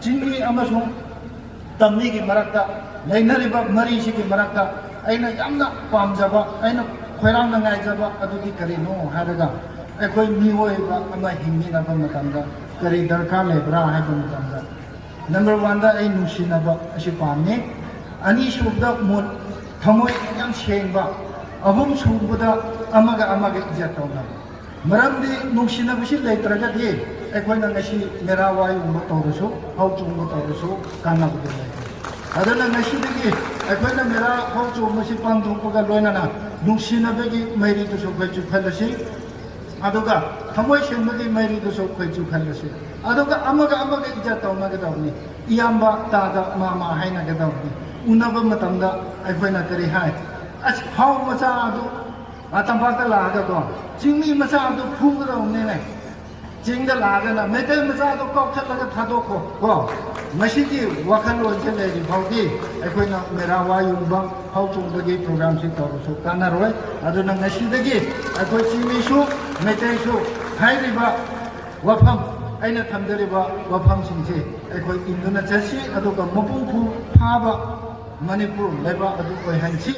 चिंगी अमसुंग तमनी की मरक्ता लेनरिबा मरीसी की मरक्ता अइना यामना पामजबा अइना खोइरांग नाइजबा अदुदी करिनो हारगा अखोई मिओइबा अमा हिंगिनबा मतंदा करी दरकार लेब्रा हाइबा मतंदा नंबर 1 दा अइ नुसिनबा असि पामने अनि सुबदा मोल थमोय याम सेंबा अहुम सुबदा अमगा अमगा इज्जत तौना मरमदी नुसिनबसि लेत्रगदि अखोइना ngasi मेरा वायु उंबा तौरसु हाउ चुंबा तौरसु कानाबदि ले अदना ngasi दगी अखोइना मेरा हाउ चुंबसि पांथोपगा लोइनाना नुसिनबगी मैरी तुसु खैचु खलसि अदुगा थमोय सेंबगी मैरी तुसु खैचु खलसि अदुगा अमगा अमगा इज्जत तौनागदवनि इयाम्बा तादा मामा हाइनागदवनि उनबा मतमदा अखोइना करि हाय अस हाउ मचा अदु अतंबाता लागदो चिंगी मचा अदु फुगदवने चिंग लागना मेटल मचा तो कौखलगा थादोको को मसीदी वखलोंसे लेरि फाउदी अखोइना मेरा वायुबा हाउ चुंबगी प्रोग्राम से तौरसु कानारोय अदुना ngasiदगी अखोइ चिमीसु मेटेसु हाइरिबा वफम अइना थमदरिबा वफम सिंसे अखोइ इंदुना चसी अदुगा मपुंफु फाबा मणिपुर लेबा अदु ओइहंसी